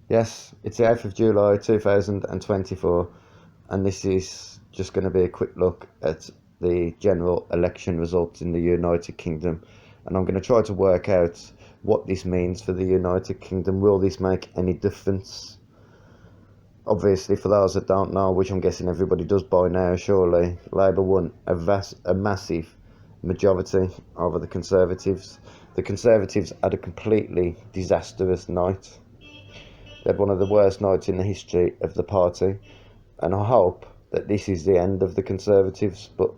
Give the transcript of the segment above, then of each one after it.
Yes, it's the 8th of July 2024, and this is just going to be a quick look at the general election results in the United Kingdom. And I'm going to try to work out what this means for the United Kingdom. Will this make any difference? Obviously, for those that don't know, which I'm guessing everybody does by now, surely, Labour won a massive majority over the Conservatives. The Conservatives had a completely disastrous night. They had one of the worst nights in the history of the party, and I hope that this is the end of the Conservatives, but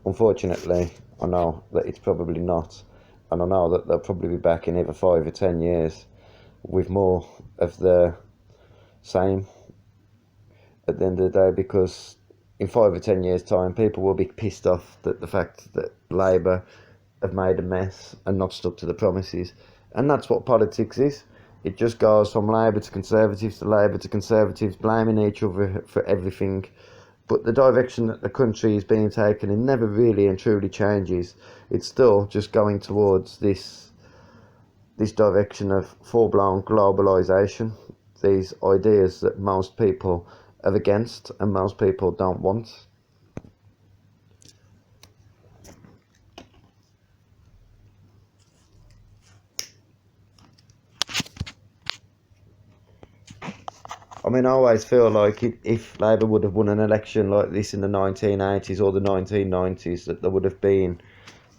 unfortunately, I know that it's probably not, and I know that they'll probably be back in either 5 or 10 years with more of the same at the end of the day, because in 5 or 10 years' time, people will be pissed off that the fact that Labour have made a mess and not stuck to the promises, and that's what politics is. It just goes from Labour to Labour to Conservatives, blaming each other for everything. But the direction that the country is being taken, it never really and truly changes. It's still just going towards this direction of full-blown globalisation. These ideas that most people are against and most people don't want. I mean, I always feel like if Labour would have won an election like this in the 1980s or the 1990s, that there would have been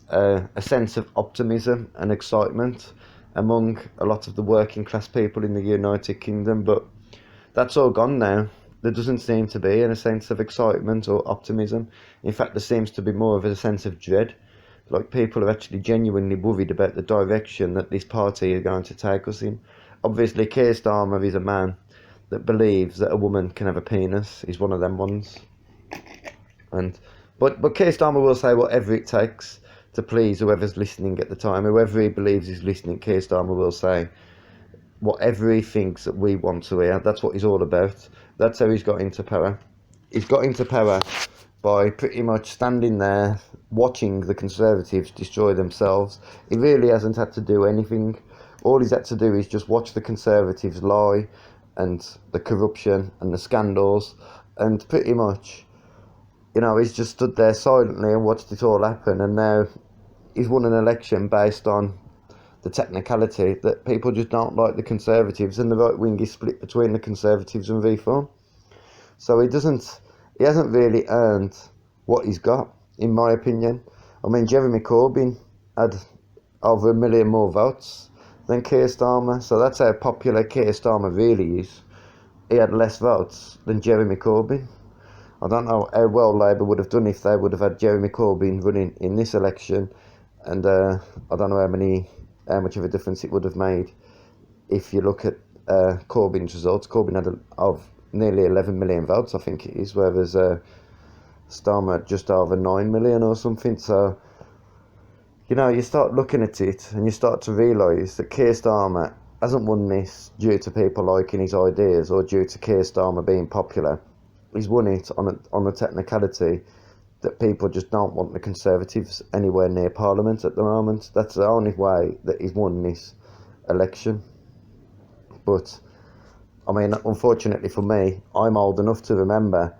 a sense of optimism and excitement among a lot of the working class people in the United Kingdom. But that's all gone now. There doesn't seem to be a sense of excitement or optimism. In fact, there seems to be more of a sense of dread. Like, people are actually genuinely worried about the direction that this party is going to take us in. Obviously, Keir Starmer is a man that believes that a woman can have a penis. He's one of them ones. And but Keir Starmer will say whatever it takes to please whoever's listening at the time. Whoever he believes is listening, Keir Starmer will say whatever he thinks that we want to hear. That's what he's all about. That's how he's got into power. He's got into power by pretty much standing there watching the Conservatives destroy themselves. He really hasn't had to do anything. All he's had to do is just watch the Conservatives lie, and the corruption and the scandals, and pretty much, he's just stood there silently and watched it all happen. And now he's won an election based on the technicality that people just don't like the Conservatives, and the right wing is split between the Conservatives and Reform. So he hasn't really earned what he's got, in my opinion. I mean, Jeremy Corbyn had over 1 million more votes than Keir Starmer, so that's how popular Keir Starmer really is. He had less votes than Jeremy Corbyn. I don't know how well Labour would have done if they would have had Jeremy Corbyn running in this election, and I don't know how much of a difference it would have made if you look at Corbyn's results. Corbyn had of nearly 11 million votes, I think it is, whereas Starmer had just over 9 million or something. So, you start looking at it and you start to realise that Keir Starmer hasn't won this due to people liking his ideas or due to Keir Starmer being popular. He's won it on a technicality that people just don't want the Conservatives anywhere near Parliament at the moment. That's the only way that he's won this election. But, I mean, unfortunately for me, I'm old enough to remember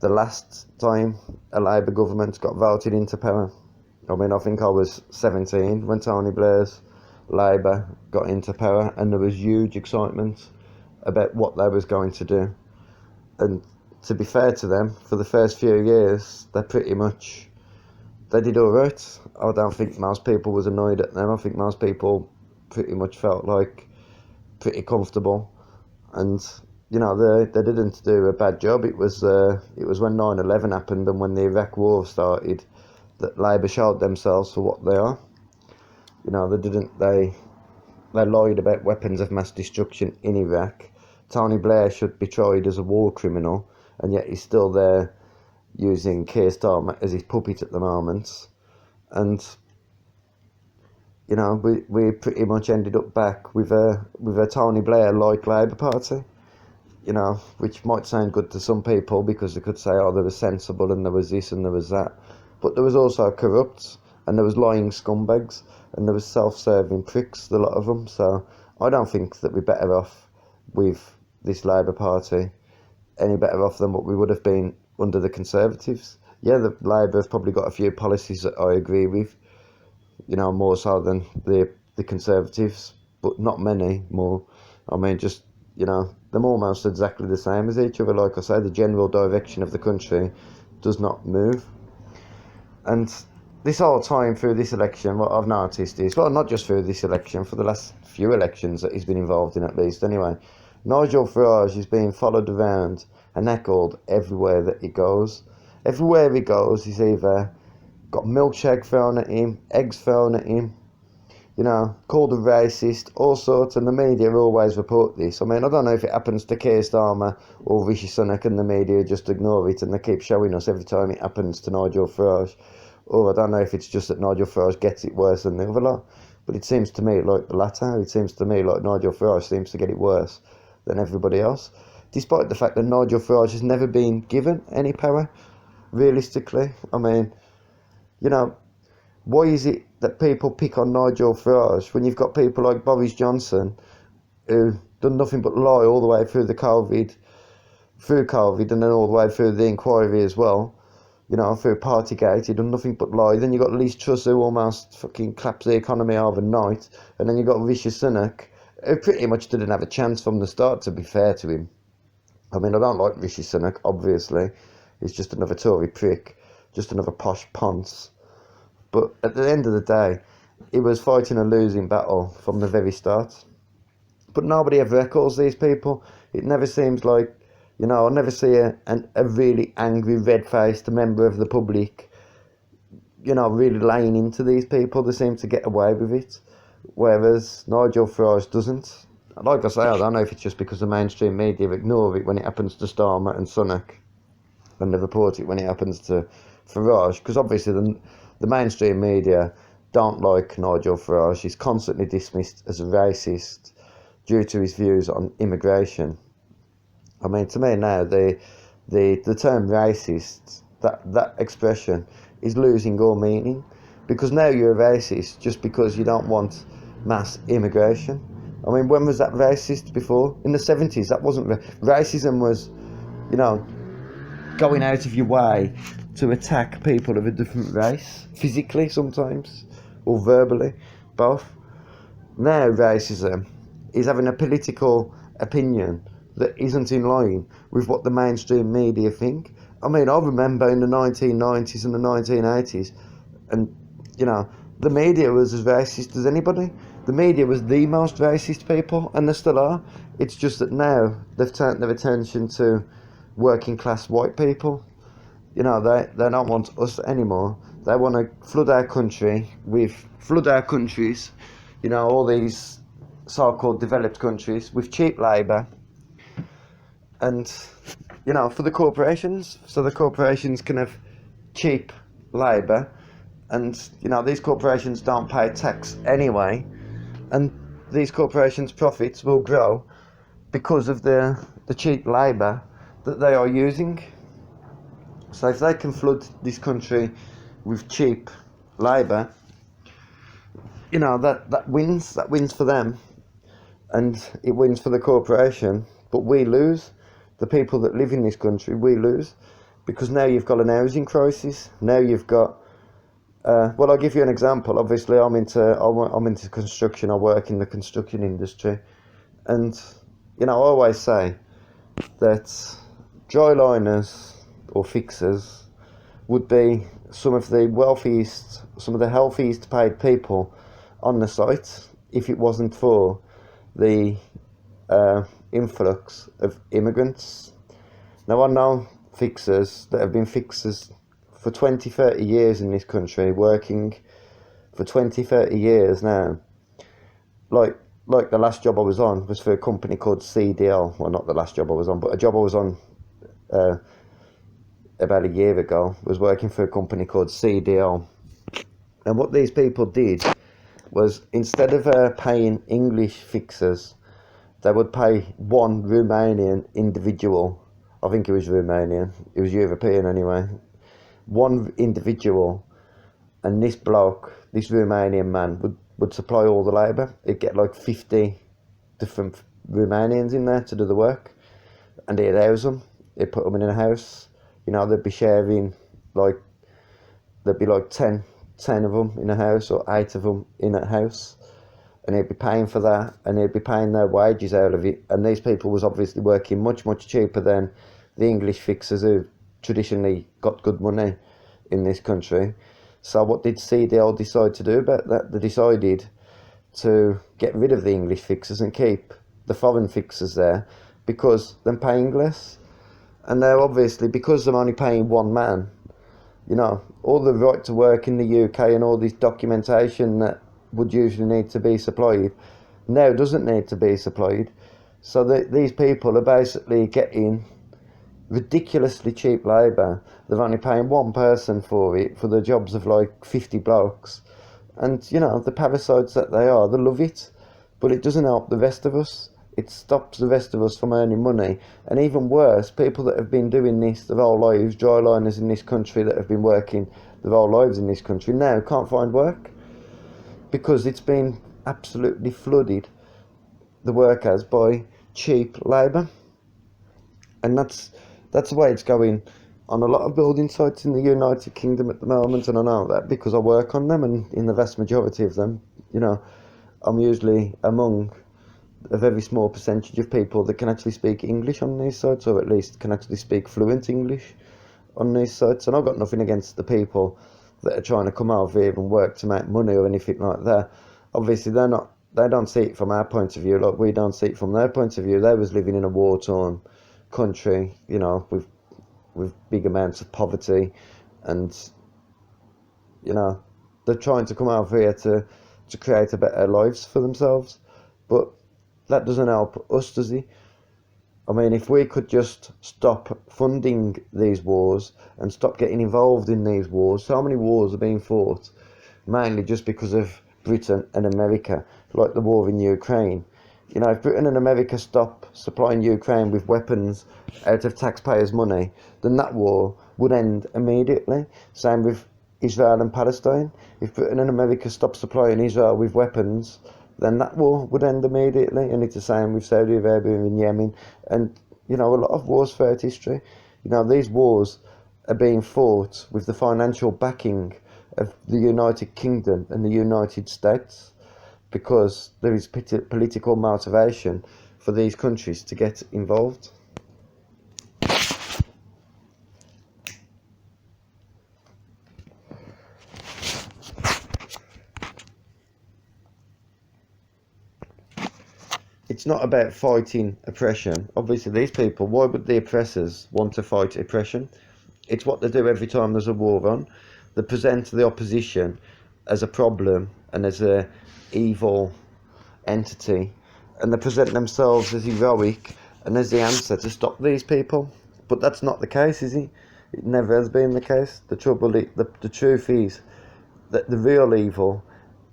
the last time a Labour government got voted into power. I mean, I think I was 17 when Tony Blair's Labour got into power, and there was huge excitement about what they was going to do. And to be fair to them, for the first few years, they did all right. I don't think most people was annoyed at them. I think most people pretty much felt like pretty comfortable, and they didn't do a bad job. It was when 9/11 happened and when the Iraq War started that Labour showed themselves for what they are. They lied about weapons of mass destruction in Iraq. Tony Blair should be tried as a war criminal, and yet he's still there using Keir Starmer as his puppet at the moment. And we pretty much ended up back with a Tony Blair-like Labour Party. Which might sound good to some people because they could say, oh, there was sensible and there was this and there was that. But there was also corrupt, and there was lying scumbags, and there was self-serving pricks, a lot of them. So I don't think that we're better off with this Labour Party any better off than what we would have been under the Conservatives. Yeah, the Labour have probably got a few policies that I agree with, more so than the Conservatives, but not many more. I mean, just, they're almost exactly the same as each other. Like I say, the general direction of the country does not move. And this whole time through this election, what I've noticed is, well, not just through this election, for the last few elections that he's been involved in at least anyway, Nigel Farage is being followed around and heckled everywhere that he goes. Everywhere he goes, he's either got milkshake thrown at him, eggs thrown at him, called a racist, all sorts, and the media always report this. I mean, I don't know if it happens to Keir Starmer or Rishi Sunak and the media just ignore it and they keep showing us every time it happens to Nigel Farage. Or I don't know if it's just that Nigel Farage gets it worse than the other lot. But it seems to me like the latter. It seems to me like Nigel Farage seems to get it worse than everybody else. Despite the fact that Nigel Farage has never been given any power, realistically. I mean, why is it that people pick on Nigel Farage when you've got people like Boris Johnson who done nothing but lie all the way through COVID and then all the way through the inquiry as well, through Partygate, he done nothing but lie. Then you got Liz Truss who almost fucking clapped the economy overnight, and then you got Rishi Sunak who pretty much didn't have a chance from the start, to be fair to him. I mean, I don't like Rishi Sunak, obviously. He's just another Tory prick, just another posh ponce. But at the end of the day, he was fighting a losing battle from the very start. But nobody ever echoes these people. It never seems like, I never see a really angry, red-faced member of the public, really laying into these people. They seem to get away with it. Whereas Nigel Farage doesn't. Like I say, I don't know if it's just because the mainstream media ignore it when it happens to Starmer and Sunak, and they report it when it happens to Farage, because obviously the mainstream media don't like Nigel Farage. He's constantly dismissed as a racist due to his views on immigration. I mean, to me now, the term racist, that expression, is losing all meaning, because now you're a racist just because you don't want mass immigration. I mean, when was that racist before? In the 70s, that wasn't racism. Was, going out of your way to attack people of a different race, physically sometimes, or verbally, both. Now racism is having a political opinion that isn't in line with what the mainstream media think. I mean, I remember in the 1990s and the 1980s, and, the media was as racist as anybody. The media was the most racist people, and they still are. It's just that now they've turned their attention to working class white people. They don't want us anymore. They want to flood our countries, all these so-called developed countries, with cheap labour, and for the corporations, so the corporations can have cheap labour, and these corporations don't pay tax anyway, and these corporations' profits will grow because of the cheap labour that they are using. So if they can flood this country with cheap labour, that wins for them, and it wins for the corporation. But we lose. The people that live in this country, we lose, because now you've got an housing crisis. Now you've got well, I'll give you an example. Obviously, I'm into construction. I work in the construction industry, and I always say that dry liners or fixers would be some of the wealthiest, some of the healthiest paid people on the site if it wasn't for the influx of immigrants. Now, I know fixers that have been fixers for 20, 30 years in this country, working for 20, 30 years now. Like the last job I was on was for a company called CDL. Well, not the last job I was on, but a job I was on about a year ago, was working for a company called CDL. And what these people did was, instead of paying English fixers, they would pay one Romanian individual. I think he was Romanian. He was European anyway. One individual, and this bloke, this Romanian man, would supply all the labour. He'd get like 50 different Romanians in there to do the work, and they'd house them. They'd put them in a house. You know, they'd be sharing, like, there'd be like 10 of them in a house, or 8 of them in a house, and he'd be paying for that, and he'd be paying their wages out of it. And these people was obviously working much cheaper than the English fixers who traditionally got good money in this country. So what did CDL decide to do about that? They decided to get rid of the English fixers and keep the foreign fixers there, because they're paying less. And now obviously, because they're only paying one man, you know, all the right to work in the UK and all this documentation that would usually need to be supplied now doesn't need to be supplied. So these people are basically getting ridiculously cheap labour. They're only paying one person for it, for the jobs of like 50 blokes. And, you know, the parasites that they are, they love it. But it doesn't help the rest of us. It stops the rest of us from earning money. And even worse, people that have been doing this their whole lives, dry liners in this country that have been working their whole lives in this country, now can't find work. Because it's been absolutely flooded, the work has, by cheap labour. And that's the way it's going on a lot of building sites in the United Kingdom at the moment. And I know that because I work on them, and in the vast majority of them, you know, I'm usually among a very small percentage of people that can actually speak English on these sites, or at least can actually speak fluent English on these sites. And I've got nothing against the people that are trying to come over here and work to make money or anything like that. Obviously, they don't see it from our point of view, like we don't see it from their point of view. They was living in a war-torn country, you know, with big amounts of poverty, and, you know, they're trying to come over here to create a better lives for themselves. But that doesn't help us, does it? I mean, if we could just stop funding these wars and stop getting involved in these wars. So many wars are being fought mainly just because of Britain and America, like the war in Ukraine. You know, if Britain and America stop supplying Ukraine with weapons out of taxpayers' money, then that war would end immediately. Same with Israel and Palestine. If Britain and America stop supplying Israel with weapons, then that war would end immediately. And it's the same with Saudi Arabia and Yemen. And, you know, a lot of wars throughout history. You know, these wars are being fought with the financial backing of the United Kingdom and the United States, because there is political motivation for these countries to get involved. It's not about fighting oppression. Obviously, these people, why would the oppressors want to fight oppression? It's what they do every time there's a war on. They present the opposition as a problem and as a evil entity, and they present themselves as heroic and as the answer to stop these people. But that's not the case, is it? It never has been the case. The truth is that the real evil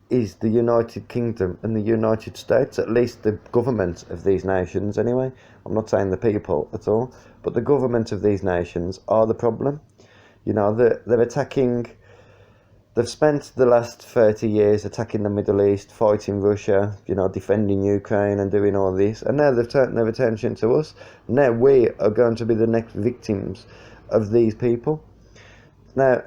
is the United Kingdom and the United States, at least the government of these nations anyway. I'm not saying the people at all, but the government of these nations are the problem. You know, they're attacking. They've spent the last 30 years attacking the Middle East, fighting Russia, you know, defending Ukraine and doing all this. And now they've turned their attention to us. Now we are going to be the next victims of these people. Now,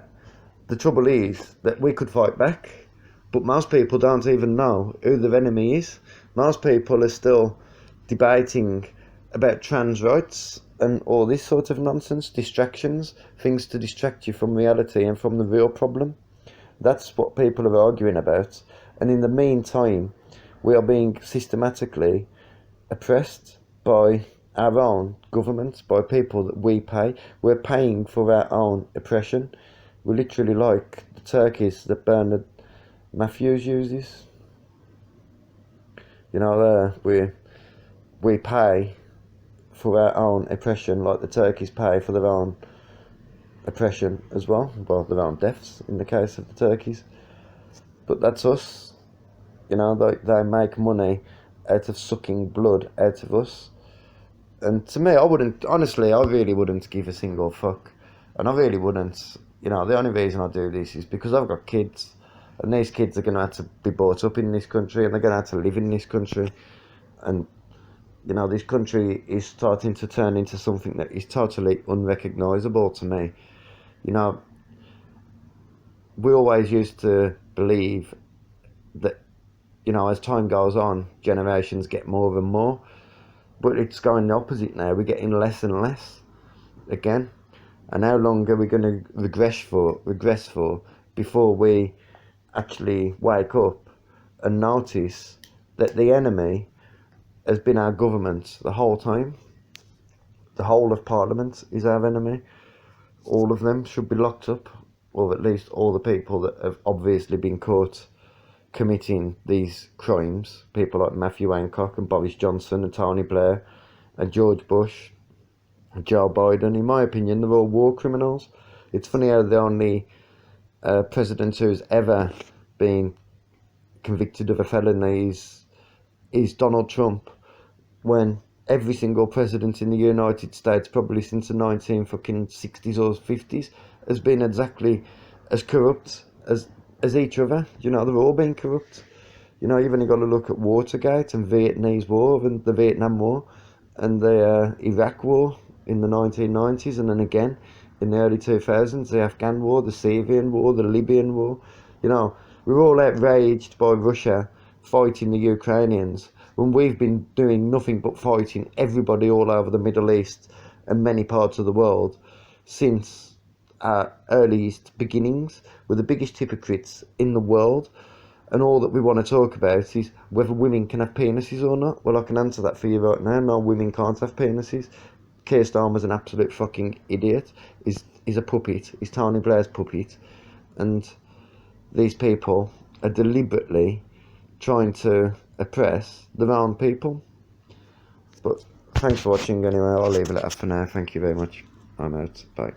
the trouble is that we could fight back, but most people don't even know who their enemy is. Most people are still debating about trans rights and all this sort of nonsense, distractions, things to distract you from reality and from the real problem. That's what people are arguing about. And in the meantime, we are being systematically oppressed by our own government, by people that we pay. We're paying for our own oppression. We're literally like the turkeys that Bernard Matthews uses. You know, we pay for our own oppression like the turkeys pay for their own oppression as well, their own deaths in the case of the turkeys. But that's us. You know, they make money out of sucking blood out of us. And to me, I really wouldn't give a single fuck. And I really wouldn't. You know, the only reason I do this is because I've got kids, and these kids are going to have to be brought up in this country, and they're going to have to live in this country. And, You know, this country is starting to turn into something that is totally unrecognisable to me. You know, we always used to believe that, you know, as time goes on, generations get more and more. But it's going the opposite now. We're getting less and less again. And how long are we going to regress for before we actually wake up and notice that the enemy has been our government the whole time? The whole of Parliament is our enemy. All of them should be locked up, or at least all the people that have obviously been caught committing these crimes. People like Matthew Hancock and Boris Johnson and Tony Blair and George Bush and Joe Biden. In my opinion, they're all war criminals. It's funny how the only president who's ever been convicted of a felony is Donald Trump, when every single president in the United States, probably since the 1960s or 50s, has been exactly as corrupt as each other. You know, they've all been corrupt. You know, you've only got to look at Watergate and Vietnamese War and the Vietnam War and the Iraq War in the 1990s, and then again in the early 2000s, the Afghan War, the Syrian War, the Libyan War. You know, we're all outraged by Russia fighting the Ukrainians when we've been doing nothing but fighting everybody all over the Middle East and many parts of the world since our earliest beginnings. We're the biggest hypocrites in the world, and all that we want to talk about is whether women can have penises or not. Well, I can answer that for you right now. No, women can't have penises. Keir Starmer's an absolute fucking idiot. He's a puppet. He's Tony Blair's puppet. And these people are deliberately trying to oppress their own people. But thanks for watching anyway. I'll leave it at that for now. Thank you very much. I'm out. Bye.